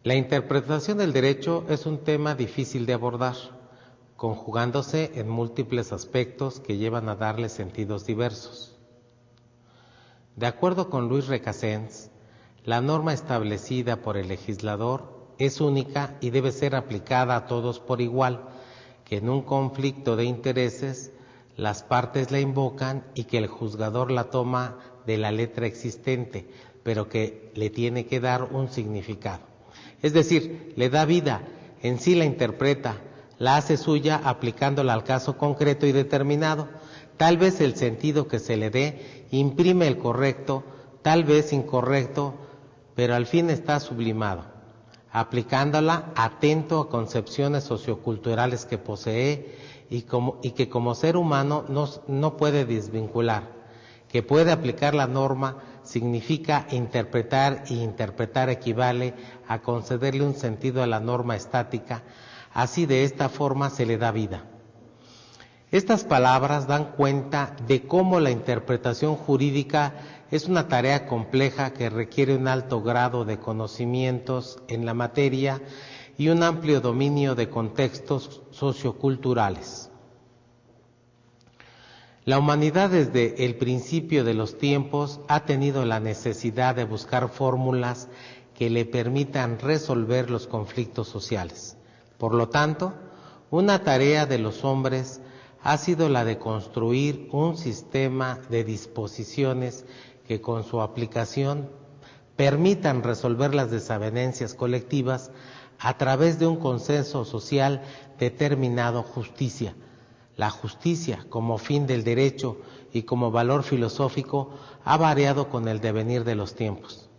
La interpretación del derecho es un tema difícil de abordar, conjugándose en múltiples aspectos que llevan a darle sentidos diversos. De acuerdo con Luis Recasens, la norma establecida por el legislador es única y debe ser aplicada a todos por igual, que en un conflicto de intereses las partes la invocan y que el juzgador la toma de la letra existente, pero que le tiene que dar un significado. Es decir, le da vida, en sí la interpreta, la hace suya aplicándola al caso concreto y determinado. Tal vez el sentido que se le dé imprime el correcto, tal vez incorrecto, pero al fin está sublimado, aplicándola atento a concepciones socioculturales que posee y que como ser humano no puede desvincular. Que puede aplicar la norma significa interpretar, y interpretar equivale a concederle un sentido a la norma estática. Así, de esta forma se le da vida. Estas palabras dan cuenta de cómo la interpretación jurídica es una tarea compleja que requiere un alto grado de conocimientos en la materia y un amplio dominio de contextos socioculturales. La humanidad desde el principio de los tiempos ha tenido la necesidad de buscar fórmulas que le permitan resolver los conflictos sociales. Por lo tanto, una tarea de los hombres ha sido la de construir un sistema de disposiciones que con su aplicación permitan resolver las desavenencias colectivas a través de un consenso social determinado justicia. La justicia como fin del derecho y como valor filosófico ha variado con el devenir de los tiempos.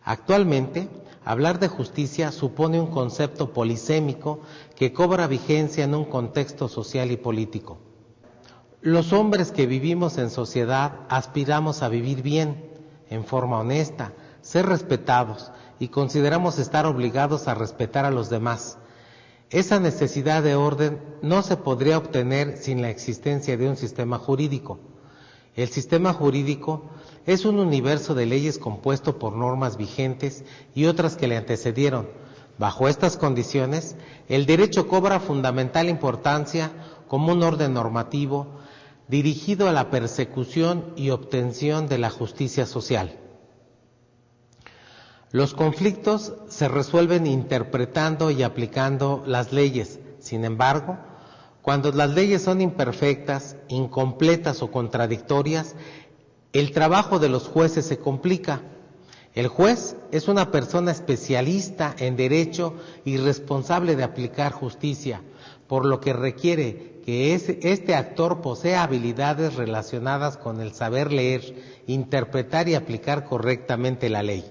Actualmente, hablar de justicia supone un concepto polisémico que cobra vigencia en un contexto social y político. Los hombres que vivimos en sociedad aspiramos a vivir bien, en forma honesta, ser respetados y consideramos estar obligados a respetar a los demás. Esa necesidad de orden no se podría obtener sin la existencia de un sistema jurídico. El sistema jurídico es un universo de leyes compuesto por normas vigentes y otras que le antecedieron. Bajo estas condiciones, el derecho cobra fundamental importancia como un orden normativo dirigido a la persecución y obtención de la justicia social. Los conflictos se resuelven interpretando y aplicando las leyes. Sin embargo, cuando las leyes son imperfectas, incompletas o contradictorias, el trabajo de los jueces se complica. El juez es una persona especialista en derecho y responsable de aplicar justicia, por lo que requiere que este actor posea habilidades relacionadas con el saber leer, interpretar y aplicar correctamente la ley.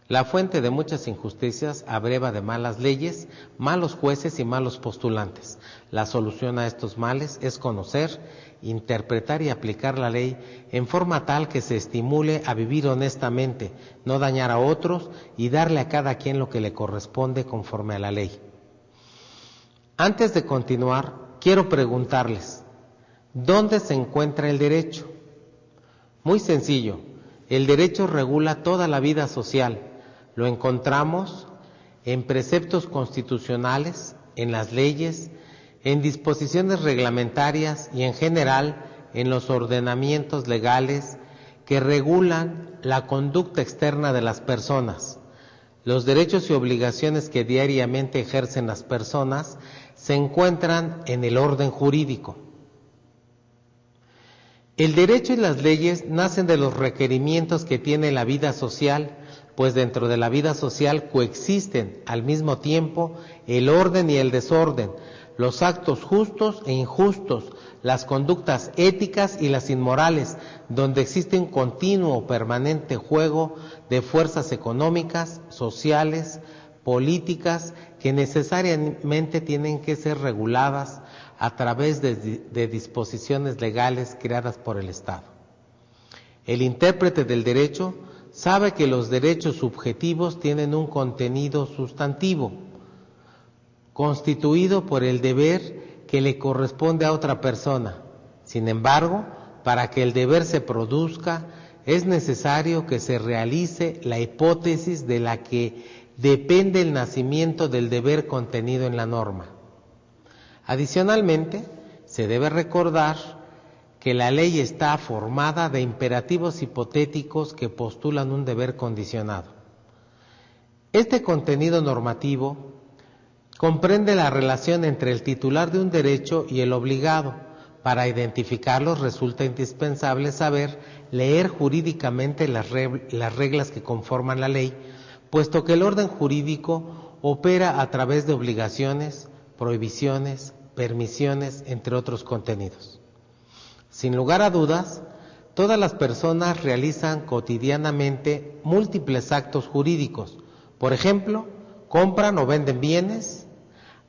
La fuente de muchas injusticias abreva de malas leyes, malos jueces y malos postulantes. La solución a estos males es conocer, interpretar y aplicar la ley en forma tal que se estimule a vivir honestamente, no dañar a otros y darle a cada quien lo que le corresponde conforme a la ley. Antes de continuar, quiero preguntarles, ¿dónde se encuentra el derecho? Muy sencillo, el derecho regula toda la vida social. Lo encontramos en preceptos constitucionales, en las leyes, en disposiciones reglamentarias y en general en los ordenamientos legales que regulan la conducta externa de las personas. Los derechos y obligaciones que diariamente ejercen las personas se encuentran en el orden jurídico. El derecho y las leyes nacen de los requerimientos que tiene la vida social, pues dentro de la vida social coexisten al mismo tiempo el orden y el desorden, los actos justos e injustos, las conductas éticas y las inmorales, donde existe un continuo permanente juego de fuerzas económicas, sociales, políticas, que necesariamente tienen que ser reguladas a través de disposiciones legales creadas por el Estado. El intérprete del derecho sabe que los derechos subjetivos tienen un contenido sustantivo, constituido por el deber que le corresponde a otra persona. Sin embargo, para que el deber se produzca, es necesario que se realice la hipótesis de la que depende el nacimiento del deber contenido en la norma. Adicionalmente, se debe recordar que la ley está formada de imperativos hipotéticos que postulan un deber condicionado. Este contenido normativo comprende la relación entre el titular de un derecho y el obligado. Para identificarlos resulta indispensable saber leer jurídicamente las reglas que conforman la ley, puesto que el orden jurídico opera a través de obligaciones, prohibiciones, permisiones, entre otros contenidos. Sin lugar a dudas, todas las personas realizan cotidianamente múltiples actos jurídicos. Por ejemplo, compran o venden bienes,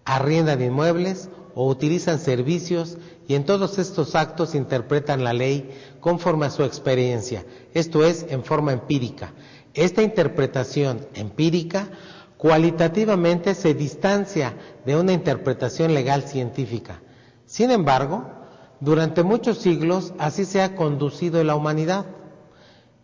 arriendan inmuebles o utilizan servicios, y en todos estos actos interpretan la ley conforme a su experiencia, esto es, en forma empírica. Esta interpretación empírica cualitativamente se distancia de una interpretación legal científica. Sin embargo, durante muchos siglos así se ha conducido la humanidad.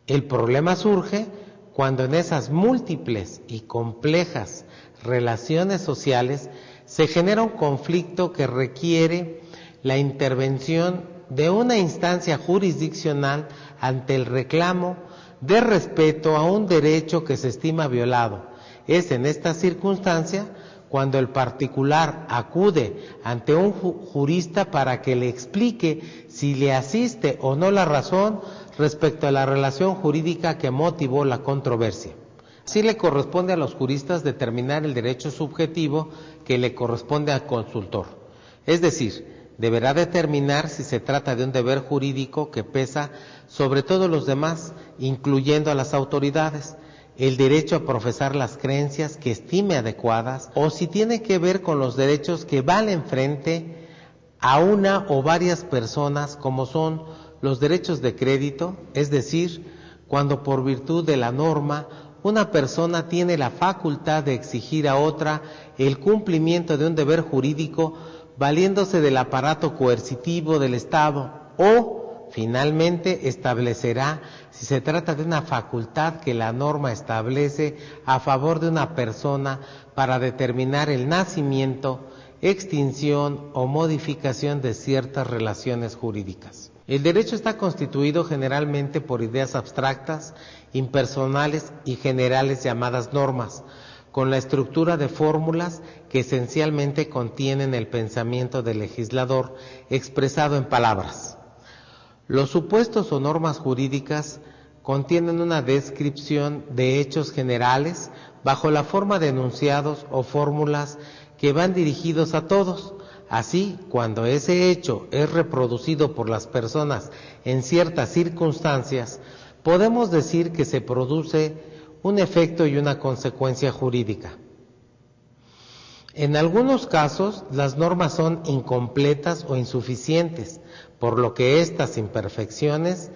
El problema surge cuando en esas múltiples y complejas relaciones sociales se genera un conflicto que requiere la intervención de una instancia jurisdiccional ante el reclamo de respeto a un derecho que se estima violado. Es en esta circunstancia cuando el particular acude ante un jurista para que le explique si le asiste o no la razón respecto a la relación jurídica que motivó la controversia. Así le corresponde a los juristas determinar el derecho subjetivo que le corresponde al consultor. Es decir, deberá determinar si se trata de un deber jurídico que pesa sobre todos los demás, incluyendo a las autoridades, el derecho a profesar las creencias que estime adecuadas, o si tiene que ver con los derechos que valen frente a una o varias personas, como son los derechos de crédito, es decir, cuando por virtud de la norma una persona tiene la facultad de exigir a otra el cumplimiento de un deber jurídico valiéndose del aparato coercitivo del Estado, o finalmente establecerá si se trata de una facultad que la norma establece a favor de una persona para determinar el nacimiento, extinción o modificación de ciertas relaciones jurídicas. El derecho está constituido generalmente por ideas abstractas, impersonales y generales llamadas normas, con la estructura de fórmulas que esencialmente contienen el pensamiento del legislador expresado en palabras. Los supuestos o normas jurídicas contienen una descripción de hechos generales bajo la forma de enunciados o fórmulas que van dirigidos a todos. Así, cuando ese hecho es reproducido por las personas en ciertas circunstancias, podemos decir que se produce un efecto y una consecuencia jurídica. En algunos casos, las normas son incompletas o insuficientes, por lo que estas imperfecciones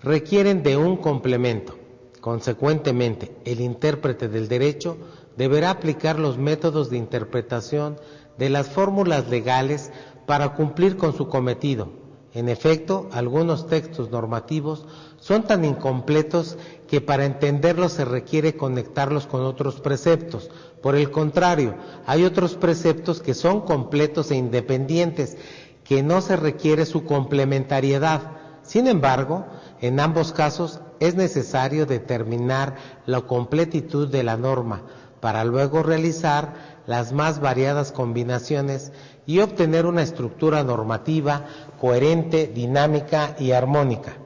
requieren de un complemento. Consecuentemente, el intérprete del derecho deberá aplicar los métodos de interpretación de las fórmulas legales para cumplir con su cometido. En efecto, algunos textos normativos son tan incompletos que para entenderlos se requiere conectarlos con otros preceptos. Por el contrario, hay otros preceptos que son completos e independientes, que no se requiere su complementariedad. Sin embargo, en ambos casos es necesario determinar la completitud de la norma para luego realizar las más variadas combinaciones y obtener una estructura normativa coherente, dinámica y armónica.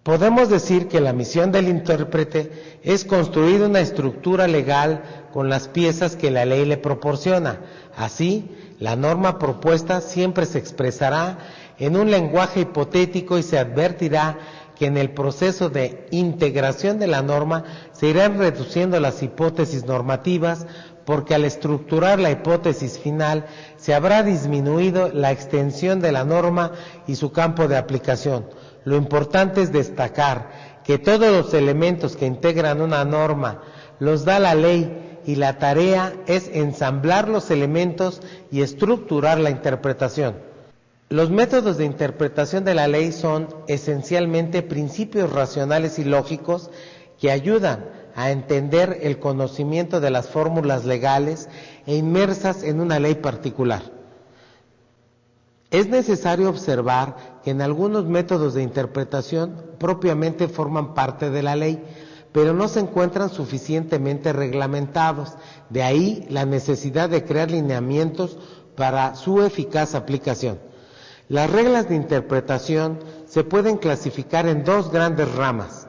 Podemos decir que la misión del intérprete es construir una estructura legal con las piezas que la ley le proporciona. Así, la norma propuesta siempre se expresará en un lenguaje hipotético y se advertirá que en el proceso de integración de la norma se irán reduciendo las hipótesis normativas, porque al estructurar la hipótesis final se habrá disminuido la extensión de la norma y su campo de aplicación. Lo importante es destacar que todos los elementos que integran una norma los da la ley, y la tarea es ensamblar los elementos y estructurar la interpretación. Los métodos de interpretación de la ley son esencialmente principios racionales y lógicos que ayudan a entender el conocimiento de las fórmulas legales e inmersas en una ley particular. Es necesario observar que en algunos métodos de interpretación propiamente forman parte de la ley, pero no se encuentran suficientemente reglamentados. De ahí la necesidad de crear lineamientos para su eficaz aplicación. Las reglas de interpretación se pueden clasificar en dos grandes ramas.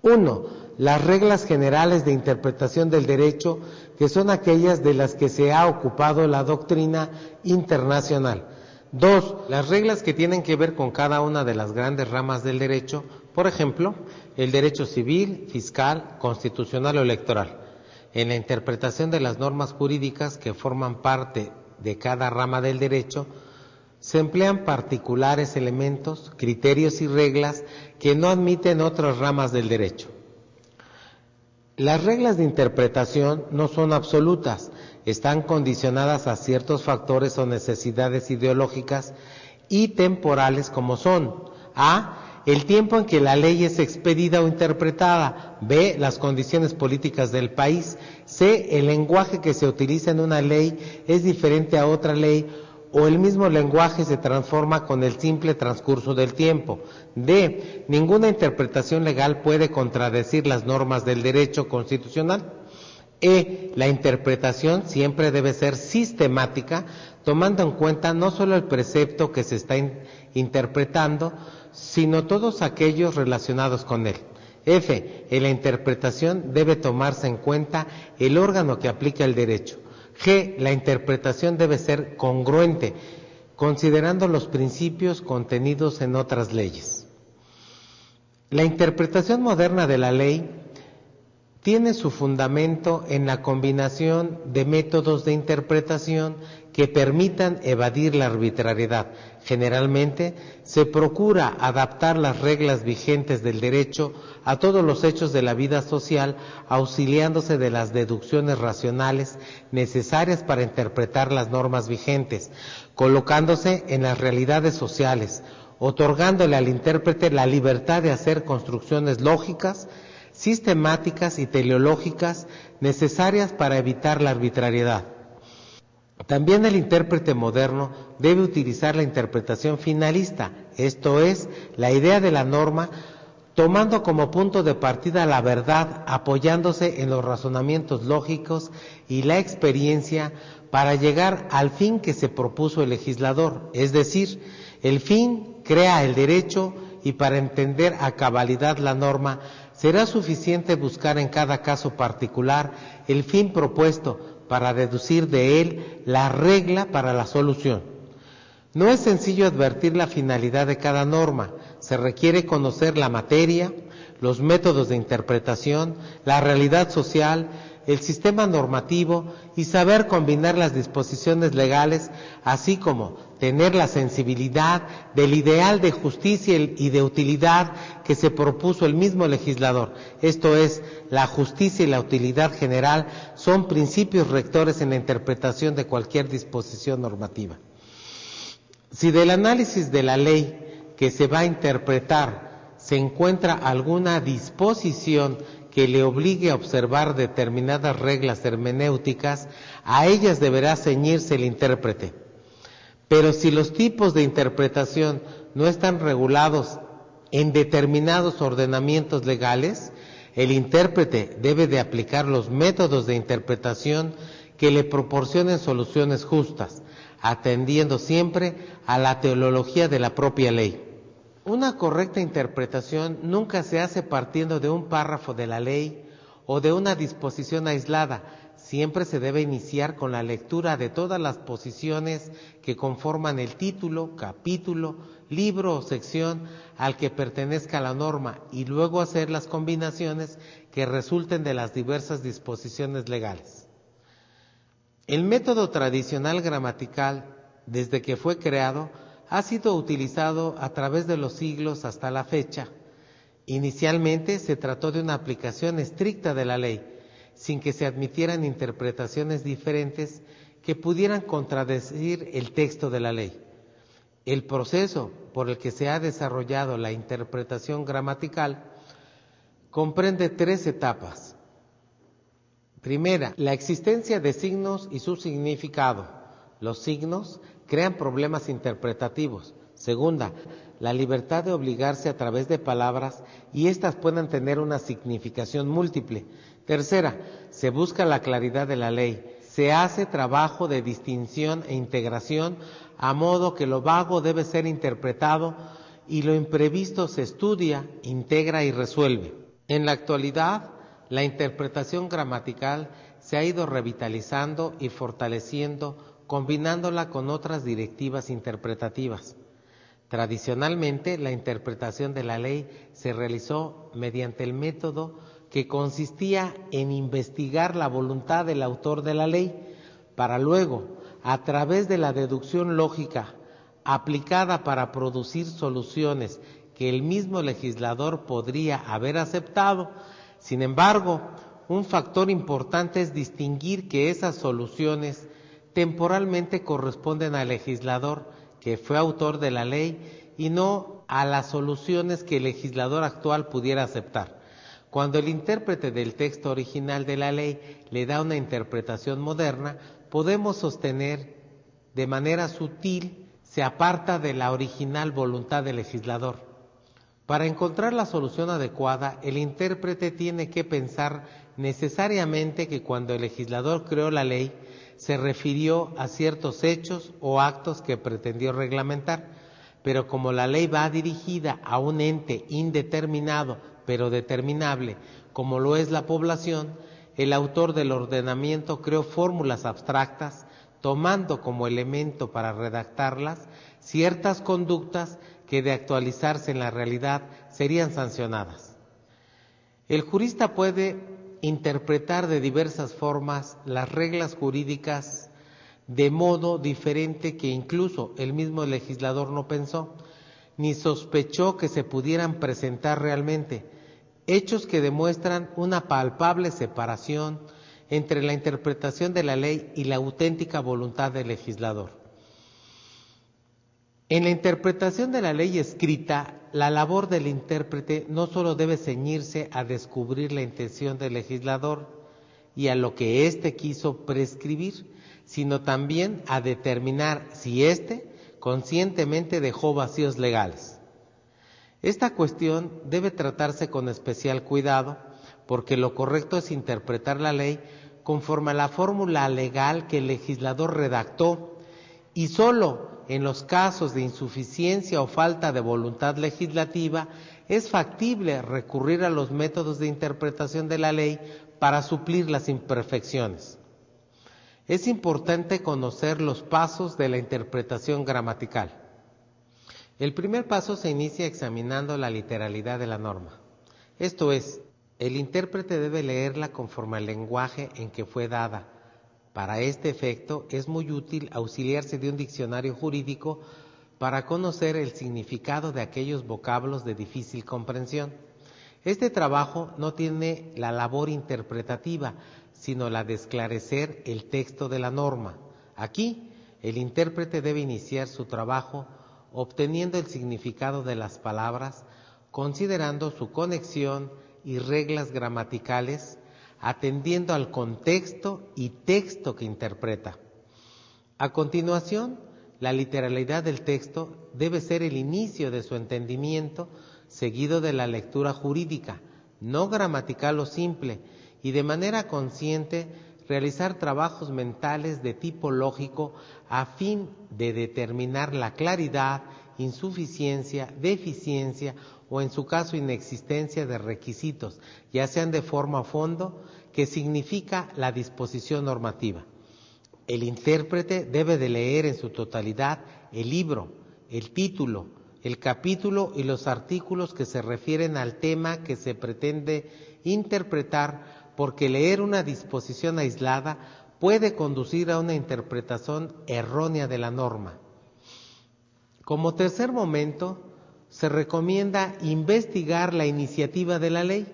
1. Las reglas generales de interpretación del derecho, que son aquellas de las que se ha ocupado la doctrina internacional. 2. Las reglas que tienen que ver con cada una de las grandes ramas del derecho, por ejemplo, el derecho civil, fiscal, constitucional o electoral. En la interpretación de las normas jurídicas que forman parte de cada rama del derecho, se emplean particulares elementos, criterios y reglas que no admiten otras ramas del derecho. Las reglas de interpretación no son absolutas, están condicionadas a ciertos factores o necesidades ideológicas y temporales como son: A. El tiempo en que la ley es expedida o interpretada. B. Las condiciones políticas del país. C. El lenguaje que se utiliza en una ley es diferente a otra ley o el mismo lenguaje se transforma con el simple transcurso del tiempo. D. Ninguna interpretación legal puede contradecir las normas del derecho constitucional. E. La interpretación siempre debe ser sistemática, tomando en cuenta no solo el precepto que se está interpretando, sino todos aquellos relacionados con él. F. En la interpretación debe tomarse en cuenta el órgano que aplica el derecho. G. La interpretación debe ser congruente, considerando los principios contenidos en otras leyes. La interpretación moderna de la ley tiene su fundamento en la combinación de métodos de interpretación que permitan evadir la arbitrariedad. Generalmente se procura adaptar las reglas vigentes del derecho a todos los hechos de la vida social, auxiliándose de las deducciones racionales necesarias para interpretar las normas vigentes, colocándose en las realidades sociales, otorgándole al intérprete la libertad de hacer construcciones lógicas, sistemáticas y teleológicas necesarias para evitar la arbitrariedad. También el intérprete moderno debe utilizar la interpretación finalista, esto es, la idea de la norma, tomando como punto de partida la verdad, apoyándose en los razonamientos lógicos y la experiencia para llegar al fin que se propuso el legislador, es decir, el fin crea el derecho y para entender a cabalidad la norma será suficiente buscar en cada caso particular el fin propuesto para deducir de él la regla para la solución. No es sencillo advertir la finalidad de cada norma, se requiere conocer la materia, los métodos de interpretación, la realidad social, el sistema normativo y saber combinar las disposiciones legales, así como tener la sensibilidad del ideal de justicia y de utilidad que se propuso el mismo legislador. Esto es, la justicia y la utilidad general son principios rectores en la interpretación de cualquier disposición normativa. Si del análisis de la ley que se va a interpretar se encuentra alguna disposición que le obligue a observar determinadas reglas hermenéuticas, a ellas deberá ceñirse el intérprete. Pero si los tipos de interpretación no están regulados en determinados ordenamientos legales, el intérprete debe de aplicar los métodos de interpretación que le proporcionen soluciones justas, atendiendo siempre a la teleología de la propia ley. Una correcta interpretación nunca se hace partiendo de un párrafo de la ley o de una disposición aislada. Siempre se debe iniciar con la lectura de todas las posiciones que conforman el título, capítulo, libro o sección al que pertenezca la norma y luego hacer las combinaciones que resulten de las diversas disposiciones legales. El método tradicional gramatical, desde que fue creado, ha sido utilizado a través de los siglos hasta la fecha. Inicialmente se trató de una aplicación estricta de la ley, sin que se admitieran interpretaciones diferentes que pudieran contradecir el texto de la ley. El proceso por el que se ha desarrollado la interpretación gramatical comprende 3 etapas. Primera, la existencia de signos y su significado. Los signos crean problemas interpretativos. Segunda, la libertad de obligarse a través de palabras y éstas puedan tener una significación múltiple. Tercera, se busca la claridad de la ley. Se hace trabajo de distinción e integración a modo que lo vago debe ser interpretado y lo imprevisto se estudia, integra y resuelve. En la actualidad, la interpretación gramatical se ha ido revitalizando y fortaleciendo, combinándola con otras directivas interpretativas. Tradicionalmente, la interpretación de la ley se realizó mediante el método que consistía en investigar la voluntad del autor de la ley, para luego, a través de la deducción lógica aplicada para producir soluciones que el mismo legislador podría haber aceptado. Sin embargo, un factor importante es distinguir que esas soluciones temporalmente corresponden al legislador que fue autor de la ley y no a las soluciones que el legislador actual pudiera aceptar. Cuando el intérprete del texto original de la ley le da una interpretación moderna, podemos sostener de manera sutil se aparta de la original voluntad del legislador. Para encontrar la solución adecuada, el intérprete tiene que pensar necesariamente que cuando el legislador creó la ley, se refirió a ciertos hechos o actos que pretendió reglamentar, pero como la ley va dirigida a un ente indeterminado pero determinable, como lo es la población, el autor del ordenamiento creó fórmulas abstractas, tomando como elemento para redactarlas ciertas conductas que de actualizarse en la realidad serían sancionadas. El jurista puede interpretar de diversas formas las reglas jurídicas de modo diferente que incluso el mismo legislador no pensó, ni sospechó que se pudieran presentar realmente, hechos que demuestran una palpable separación entre la interpretación de la ley y la auténtica voluntad del legislador. En la interpretación de la ley escrita, la labor del intérprete no solo debe ceñirse a descubrir la intención del legislador y a lo que éste quiso prescribir, sino también a determinar si éste conscientemente dejó vacíos legales. Esta cuestión debe tratarse con especial cuidado, porque lo correcto es interpretar la ley conforme a la fórmula legal que el legislador redactó, y sólo en los casos de insuficiencia o falta de voluntad legislativa es factible recurrir a los métodos de interpretación de la ley para suplir las imperfecciones. Es importante conocer los pasos de la interpretación gramatical. El primer paso se inicia examinando la literalidad de la norma. Esto es, el intérprete debe leerla conforme al lenguaje en que fue dada. Para este efecto es muy útil auxiliarse de un diccionario jurídico para conocer el significado de aquellos vocablos de difícil comprensión. Este trabajo no tiene la labor interpretativa, sino la de esclarecer el texto de la norma. Aquí, el intérprete debe iniciar su trabajo obteniendo el significado de las palabras, considerando su conexión y reglas gramaticales, atendiendo al contexto y texto que interpreta. A continuación, la literalidad del texto debe ser el inicio de su entendimiento, seguido de la lectura jurídica, no gramatical o simple, y de manera consciente realizar trabajos mentales de tipo lógico a fin de determinar la claridad, insuficiencia, deficiencia o en su caso inexistencia de requisitos, ya sean de forma o fondo, que significa la disposición normativa. El intérprete debe de leer en su totalidad el libro, el título, el capítulo y los artículos que se refieren al tema que se pretende interpretar, porque leer una disposición aislada puede conducir a una interpretación errónea de la norma. Como tercer momento, se recomienda investigar la iniciativa de la ley,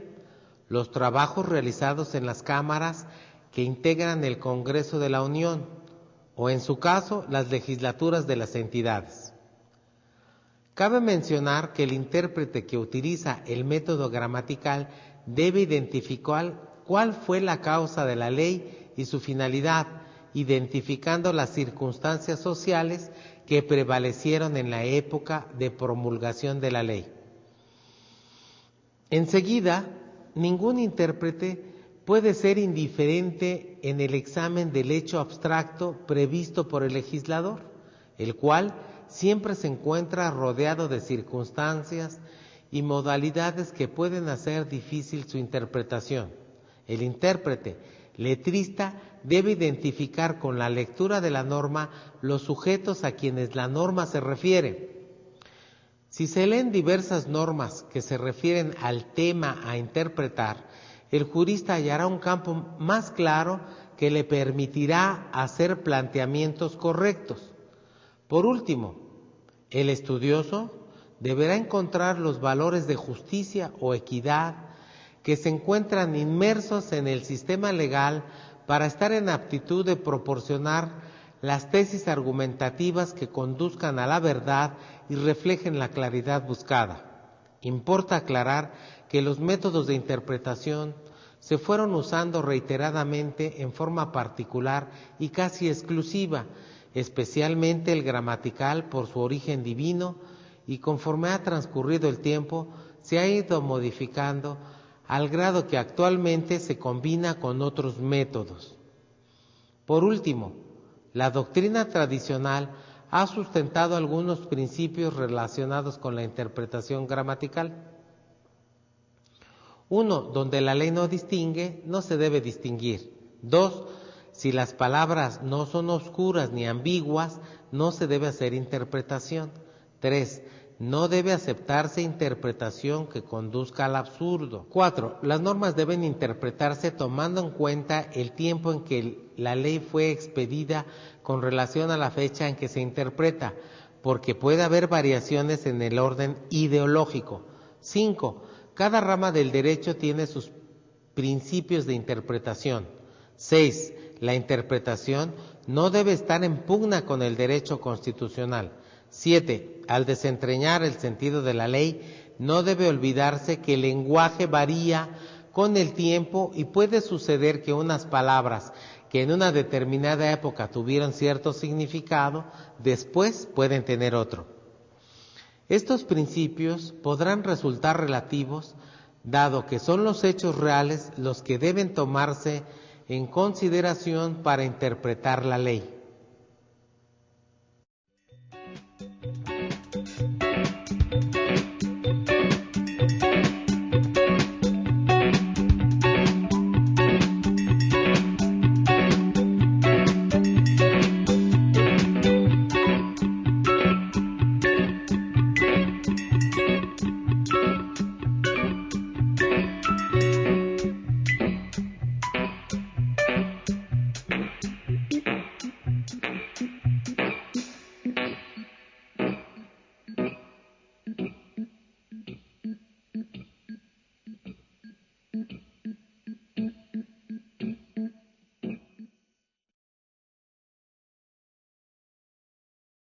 los trabajos realizados en las cámaras que integran el Congreso de la Unión, o en su caso, las legislaturas de las entidades. Cabe mencionar que el intérprete que utiliza el método gramatical debe identificar cuál fue la causa de la ley y su finalidad, identificando las circunstancias sociales que prevalecieron en la época de promulgación de la ley. Enseguida, ningún intérprete puede ser indiferente en el examen del hecho abstracto previsto por el legislador, el cual siempre se encuentra rodeado de circunstancias y modalidades que pueden hacer difícil su interpretación. El intérprete, letrista, debe identificar con la lectura de la norma los sujetos a quienes la norma se refiere. Si se leen diversas normas que se refieren al tema a interpretar, el jurista hallará un campo más claro que le permitirá hacer planteamientos correctos. Por último, el estudioso deberá encontrar los valores de justicia o equidad que se encuentran inmersos en el sistema legal para estar en aptitud de proporcionar las tesis argumentativas que conduzcan a la verdad y reflejen la claridad buscada. Importa aclarar que los métodos de interpretación se fueron usando reiteradamente en forma particular y casi exclusiva, especialmente el gramatical por su origen divino, y conforme ha transcurrido el tiempo se ha ido modificando al grado que actualmente se combina con otros métodos. Por último, la doctrina tradicional ha sustentado algunos principios relacionados con la interpretación gramatical. 1. Donde la ley no distingue, no se debe distinguir. 2. Si las palabras no son oscuras ni ambiguas, no se debe hacer interpretación. 3. No debe aceptarse interpretación que conduzca al absurdo. 4. Las normas deben interpretarse tomando en cuenta el tiempo en que la ley fue expedida con relación a la fecha en que se interpreta, porque puede haber variaciones en el orden ideológico. 5. Cada rama del derecho tiene sus principios de interpretación. 6. La interpretación no debe estar en pugna con el derecho constitucional. 7. Al desentrañar el sentido de la ley, no debe olvidarse que el lenguaje varía con el tiempo y puede suceder que unas palabras que en una determinada época tuvieron cierto significado, después pueden tener otro. Estos principios podrán resultar relativos, dado que son los hechos reales los que deben tomarse en consideración para interpretar la ley.